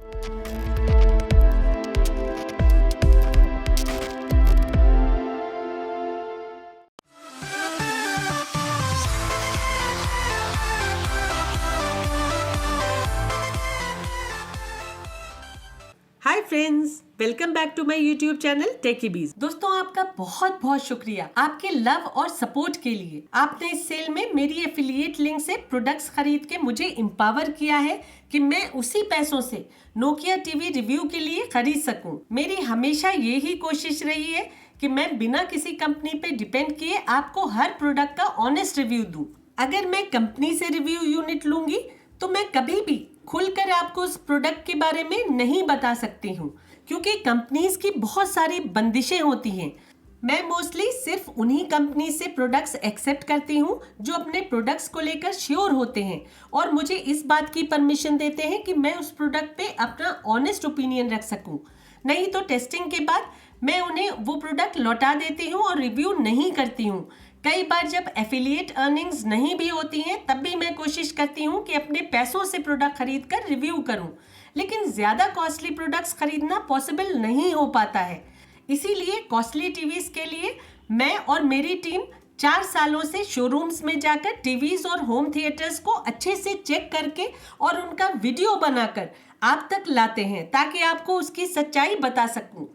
Hi friends, welcome back to my YouTube channel Techybees. दोस्तों, आपका बहुत बहुत शुक्रिया आपके लव और सपोर्ट के लिए। आपने इस सेल में मेरी एफिलिएट लिंक से प्रोडक्ट्स खरीद के मुझे एम्पावर किया है कि मैं उसी पैसों से नोकिया टीवी रिव्यू के लिए खरीद सकूं। मेरी हमेशा यही कोशिश रही है कि मैं बिना किसी कंपनी पे डिपेंड किए आपको हर प्रोडक्ट का ऑनेस्ट रिव्यू दूं। अगर मैं कंपनी से रिव्यू यूनिट लूंगी तो मैं कभी भी खुलकर आपको उस प्रोडक्ट के बारे में नहीं बता सकती हूँ, क्योंकि कंपनीज की बहुत सारी बंदिशें होती हैं। मैं मोस्टली सिर्फ उन्हीं कंपनी से प्रोडक्ट्स एक्सेप्ट करती हूँ जो अपने प्रोडक्ट्स को लेकर श्योर होते हैं और मुझे इस बात की परमिशन देते हैं कि मैं उस प्रोडक्ट पे अपना ऑनेस्ट ओपिनियन रख सकूँ। नहीं तो टेस्टिंग के बाद मैं उन्हें वो प्रोडक्ट लौटा देती हूँ और रिव्यू नहीं करती हूँ। कई बार जब एफिलिएट अर्निंग्स नहीं भी होती हैं तब भी मैं कोशिश करती हूँ कि अपने पैसों से प्रोडक्ट खरीद कर रिव्यू करूँ, लेकिन ज़्यादा कॉस्टली प्रोडक्ट्स खरीदना पॉसिबल नहीं हो पाता है। इसीलिए कॉस्टली टीवीज़ के लिए मैं और मेरी टीम 4 सालों से शोरूम्स में जाकर टीवीज़ और होम थिएटर्स को अच्छे से चेक करके और उनका वीडियो बनाकर आप तक लाते हैं, ताकि आपको उसकी सच्चाई बता सकूँ।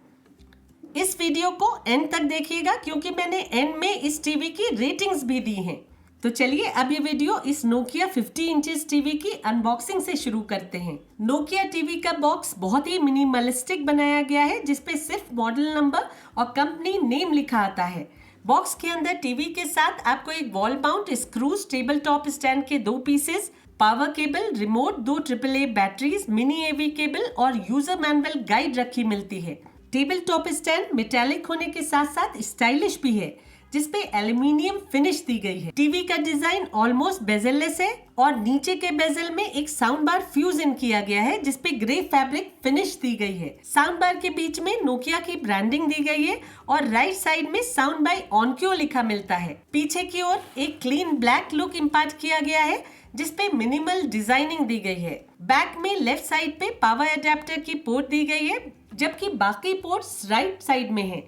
इस वीडियो को एंड तक देखिएगा, क्योंकि मैंने एंड में इस टीवी की रेटिंग्स भी दी हैं। तो चलिए अब ये वीडियो इस नोकिया 50 इंचेस टीवी की अनबॉक्सिंग से शुरू करते हैं। नोकिया टीवी का बॉक्स बहुत ही मिनिमलिस्टिक बनाया गया है, जिसपे सिर्फ मॉडल नंबर और कंपनी नेम लिखा आता है। बॉक्स के अंदर टीवी के साथ आपको एक wall mount screws, table top stand के 2 pieces, power cable, remote, 2 AAA batteries, mini AV cable और यूजर मैनुअल गाइड रखी मिलती है। टेबल टॉप स्टैंड मेटालिक होने के साथ साथ स्टाइलिश भी है, जिसपे एल्यूमिनियम फिनिश दी गई है। टीवी का डिजाइन ऑलमोस्ट बेजललेस है और नीचे के बेजल में एक साउंड बार फ्यूज इन किया गया है, जिसपे ग्रे फैब्रिक फिनिश दी गई है। साउंड बार के बीच में नोकिया की ब्रांडिंग दी गई है और राइट साइड में साउंड बाय ऑनक्यो लिखा मिलता है। पीछे की ओर एक क्लीन ब्लैक लुक इम्पार्ट किया गया है, जिसपे मिनिमल डिजाइनिंग दी गई है। बैक में लेफ्ट साइड पे पावर अडेप्टर की पोर्ट दी गई है, जबकि बाकी पोर्ट्स राइट साइड में हैं।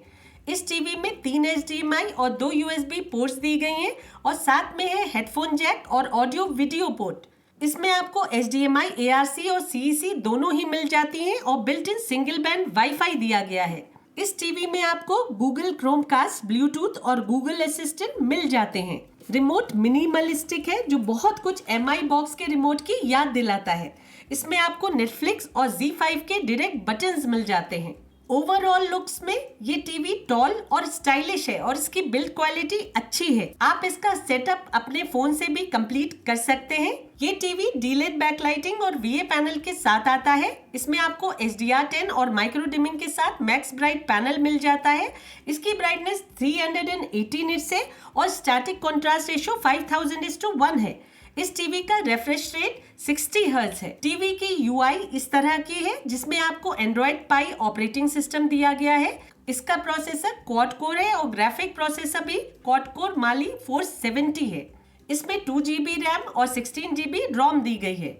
इस टीवी में 3 HDMI और 2 USB पोर्ट्स दी गई हैं और साथ में है हेडफोन जैक और ऑडियो वीडियो पोर्ट। इसमें आपको HDMI, ARC और CEC दोनों ही मिल जाती हैं और built in single band wifi दिया गया है। इस टीवी में आपको गूगल क्रोमकास्ट, ब्लूटूथ और गूगल असिस्टेंट मिल जाते हैं। रिमोट मिनिमलिस्टिक है, जो बहुत कुछ MI बॉक्स के रिमोट की याद दिलाता है। इसमें आपको नेटफ्लिक्स और Z5 के डायरेक्ट बटन्स मिल जाते हैं। ओवरऑल लुक्स में ये टीवी टॉल और स्टाइलिश है और इसकी बिल्ड क्वालिटी अच्छी है। आप इसका सेटअप अपने फोन से भी कंप्लीट कर सकते हैं। ये टीवी डीलेड बैकलाइटिंग और VA पैनल के साथ आता है। इसमें आपको HDR10 और माइक्रो डिमिंग के साथ मैक्स ब्राइट पैनल मिल जाता है। इसकी ब्राइटनेस 380 निट्स है और स्टैटिक कॉन्ट्रास्ट रेशियो 5000:1 है। इस टीवी का रिफ्रेश रेट 60 हर्ट्ज है। टीवी की UI इस तरह की है, जिसमें आपको Android Pie ऑपरेटिंग सिस्टम दिया गया है। इसका प्रोसेसर क्वाड कोर है और ग्राफिक प्रोसेसर भी क्वाड कोर Mali 470 है। इसमें 2 GB रैम और 16 GB रोम दी गई है।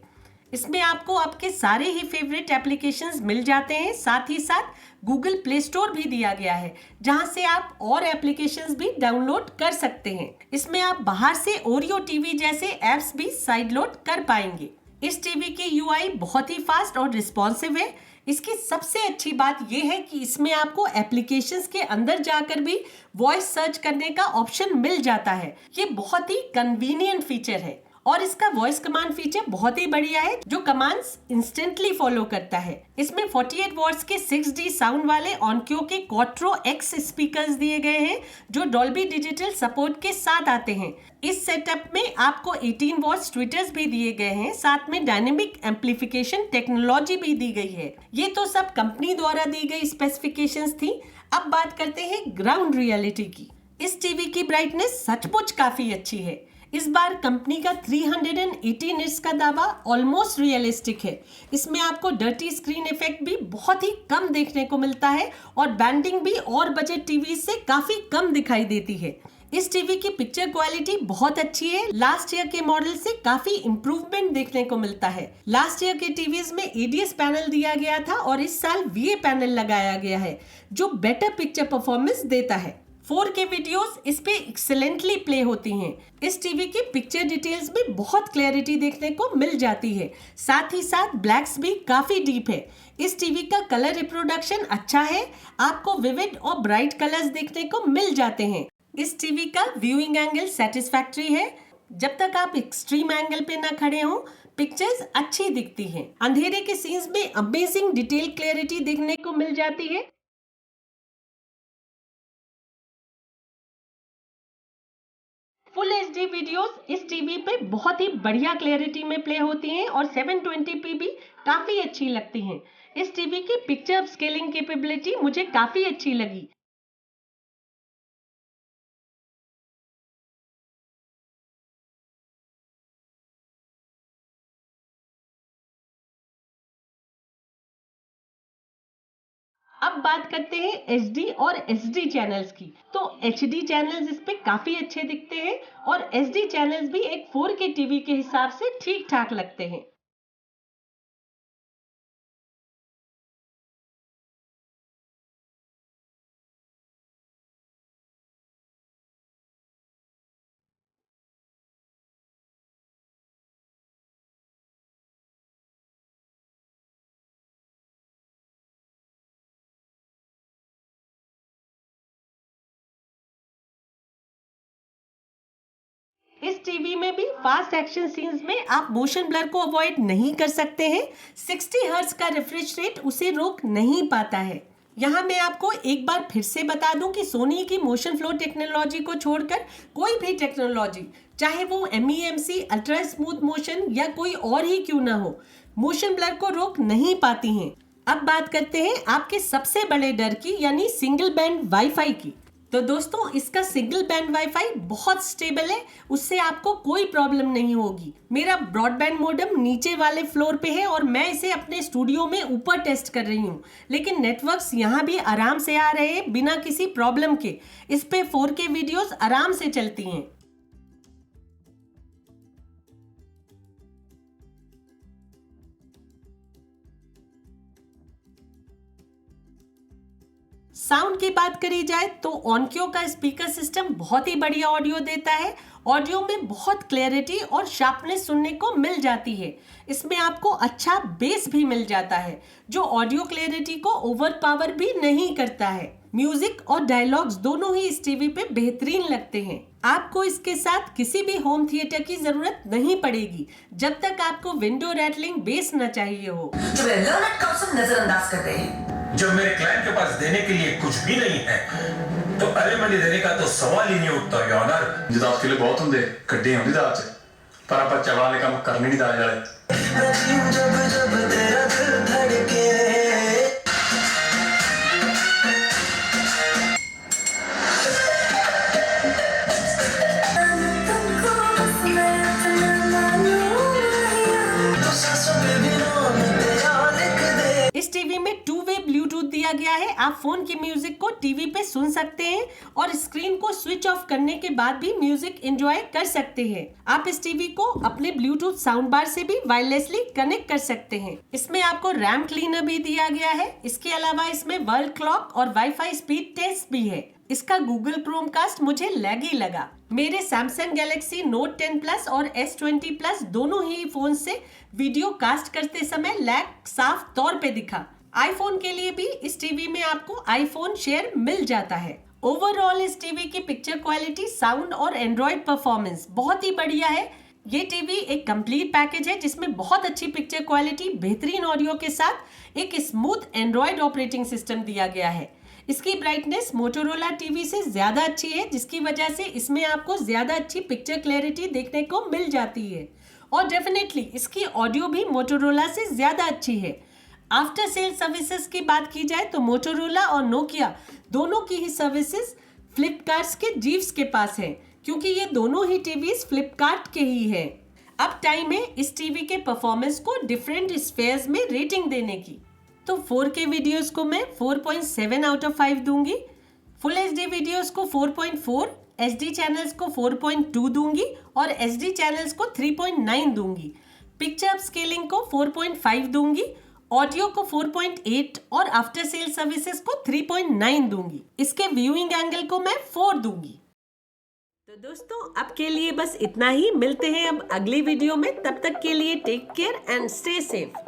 इसमें आपको आपके सारे ही फेवरेट एप्लीकेशंस मिल जाते हैं। साथ ही साथ गूगल प्ले स्टोर भी दिया गया है, जहां से आप और एप्लीकेशंस भी डाउनलोड कर सकते हैं। इसमें आप बाहर से ओरियो टीवी जैसे एप्स भी साइड लोड कर पाएंगे। इस टीवी की UI बहुत ही फास्ट और रिस्पॉन्सिव है। इसकी सबसे अच्छी बात यह है कि इसमें आपको एप्लीकेशंस के अंदर जाकर भी वॉइस सर्च करने का ऑप्शन मिल जाता है। ये बहुत ही कन्वीनियंट फीचर है और इसका वॉइस कमांड फीचर बहुत ही बढ़िया है, जो कमांड्स इंस्टेंटली फॉलो करता है। इसमें 48 वॉट्स के 6D साउंड वाले ऑनक्यो के क्वाट्रो X स्पीकर्स दिए गए हैं, जो डॉल्बी डिजिटल सपोर्ट के साथ आते हैं। इस सेटअप में आपको 18 वॉट्स ट्विटर्स भी दिए गए हैं, साथ में डायनेमिक एम्पलीफिकेशन टेक्नोलॉजी भी दी गई है। ये तो सब कंपनी द्वारा दी गई स्पेसिफिकेशंस थी। अब बात करते हैं ग्राउंड रियलिटी की। इस टीवी की ब्राइटनेस सचमुच काफी अच्छी है। इस बार कंपनी का 380 निट्स का दावा ऑलमोस्ट रियलिस्टिक है। इसमें आपको डर्टी स्क्रीन इफेक्ट भी बहुत ही कम देखने को मिलता है और बैंडिंग भी और बजट टीवी से काफी कम दिखाई देती है। इस टीवी की पिक्चर क्वालिटी बहुत अच्छी है। लास्ट ईयर के मॉडल से काफी इम्प्रूवमेंट देखने को मिलता है। लास्ट ईयर के टीवीज में ADS पैनल दिया गया था और इस साल VA पैनल लगाया गया है जो बेटर पिक्चर परफॉर्मेंस देता है। 4K वीडियोस इस पे एक्सेलेंटली प्ले होती हैं। इस टीवी की पिक्चर डिटेल्स में बहुत क्लैरिटी देखने को मिल जाती है। साथ ही साथ ब्लैक्स भी काफी डीप है। इस टीवी का कलर रिप्रोडक्शन अच्छा है। आपको विविड और ब्राइट कलर्स देखने को मिल जाते हैं। इस टीवी का व्यूइंग एंगल सेटिस्फैक्टरी है। जब तक आप एक्सट्रीम एंगल पे ना खड़े हो, पिक्चर्स अच्छी दिखती हैं। अंधेरे के सीन्स में अमेजिंग डिटेल क्लैरिटी देखने को मिल जाती है। फुल HD वीडियोस इस टीवी पे बहुत ही बढ़िया क्लैरिटी में प्ले होती हैं और 720p भी काफी अच्छी लगती हैं। इस टीवी की पिक्चर स्केलिंग कैपेबिलिटी मुझे काफी अच्छी लगी। अब बात करते हैं HD और SD चैनल्स की। तो HD चैनल्स इस पे काफी अच्छे दिखते हैं और SD चैनल्स भी एक 4K टीवी के हिसाब से ठीक ठाक लगते हैं। इस टीवी में भी फास्ट एक्शन सीन्स में आप मोशन ब्लर को अवॉइड नहीं कर सकते हैं। 60 हर्ट्ज का रिफ्रेश रेट उसे रोक नहीं पाता है। यहाँ मैं आपको एक बार फिर से बता दूं कि सोनी की मोशन फ्लो टेक्नोलॉजी को छोड़कर कोई भी टेक्नोलॉजी, चाहे वो MEMC, अल्ट्रा स्मूथ मोशन या कोई और ही क्यों ना हो, मोशन ब्लर को रोक नहीं पाती हैं। अब बात करते हैं आपके सबसे बड़े डर की, यानी सिंगल बैंड वाईफाई की। तो दोस्तों, इसका सिंगल बैंड वाईफाई बहुत स्टेबल है, उससे आपको कोई प्रॉब्लम नहीं होगी। मेरा ब्रॉडबैंड मॉडेम नीचे वाले फ्लोर पे है और मैं इसे अपने स्टूडियो में ऊपर टेस्ट कर रही हूँ, लेकिन नेटवर्क्स यहाँ भी आराम से आ रहे हैं बिना किसी प्रॉब्लम के। इस पे 4K वीडियोस आराम से चलती हैं। साउंड की बात करी जाए तो ऑनक्यो का स्पीकर सिस्टम बहुत ही बढ़िया ऑडियो देता है। ऑडियो में बहुत क्लैरिटी और शार्पनेस सुनने को मिल जाती है। इसमें आपको अच्छा बेस भी मिल जाता है जो ऑडियो क्लैरिटी को ओवर पावर भी नहीं करता है। म्यूजिक और डायलॉग्स दोनों ही इस टीवी पे बेहतरीन लगते हैं। आपको इसके साथ किसी भी होम थिएटर की जरूरत नहीं पड़ेगी जब तक आपको विंडो रैटलिंग बेस न चाहिए हो। नजरअंदाज कर रहे हैं। जब मेरे क्लाइंट के पास देने के लिए कुछ भी नहीं है तो एलिमनी देने का तो सवाल ही नहीं उठता योर ऑनर। ਜਦੋਂ आपके लिए बहुत ਹੁੰਦੇ ਕੱਢੇ ਹੁੰਦੀ ਦਾਲ ਚ ਪਰ ਆਪਾਂ ਚਵਲਾਂ ਵਾਲੇ ਕੰਮ ਕਰਨੇ ਨਹੀਂ ਦਾਲ ਵਾਲੇ। इस टीवी में 2-वे ब्लूटूथ दिया गया है। आप फोन की म्यूजिक को टीवी पे सुन सकते हैं और स्क्रीन को स्विच ऑफ करने के बाद भी म्यूजिक एंजॉय कर सकते हैं। आप इस टीवी को अपने ब्लूटूथ साउंड बार से भी वायरलेसली कनेक्ट कर सकते हैं। इसमें आपको रैम क्लीनर भी दिया गया है। इसके अलावा इसमें वर्ल्ड क्लॉक और वाईफाई स्पीड टेस्ट भी है। इसका गूगल क्रोमकास्ट मुझे लैगी लगा। मेरे सैमसंग गैलेक्सी नोट 10 प्लस और S20 प्लस दोनों ही फोन से वीडियो कास्ट करते समय लैग साफ तौर पे दिखा। आईफोन के लिए भी इस टीवी में आपको आईफोन शेयर मिल जाता है। ओवरऑल इस टीवी की पिक्चर क्वालिटी, साउंड और एंड्रॉइड परफॉर्मेंस बहुत ही बढ़िया है। ये टीवी एक कंप्लीट पैकेज है जिसमें बहुत अच्छी पिक्चर क्वालिटी, बेहतरीन ऑडियो के साथ एक स्मूथ एंड्रॉइड ऑपरेटिंग सिस्टम दिया गया है। इसकी ब्राइटनेस मोटोरोला टीवी से ज्यादा अच्छी है, जिसकी वजह से इसमें आपको ज्यादा अच्छी पिक्चर क्लैरिटी देखने को मिल जाती है। और डेफिनेटली इसकी ऑडियो भी मोटोरोला से ज्यादा अच्छी है। आफ्टर सेल सर्विसेज की बात की जाए तो मोटोरोला और नोकिया दोनों की ही सर्विसेज फ्लिपकार्ट के जीव्स के पास है, क्योंकि ये दोनों ही टीवीज फ्लिपकार्ट के ही है। अब टाइम है इस टीवी के परफॉर्मेंस को डिफरेंट स्फेयर्स में रेटिंग देने की। तो 4K वीडियोस को मैं 4.7 आउट ऑफ 5 दूंगी, फुल HD वीडियोस को 4.4, HD चैनल्स को 4.2 दूंगी और SD चैनल्स को 3.9 दूंगी। पिक्चर अपस्केलिंग को 4.5 दूंगी, ऑडियो को 4.8 और आफ्टर सेल सर्विसेज को 3.9 दूंगी। इसके व्यूइंग एंगल को मैं 4 दूंगी। तो दोस्तों अब के लिए बस इतना ही। मिलते हैं अब अगली वीडियो में। तब तक के लिए take care and stay safe.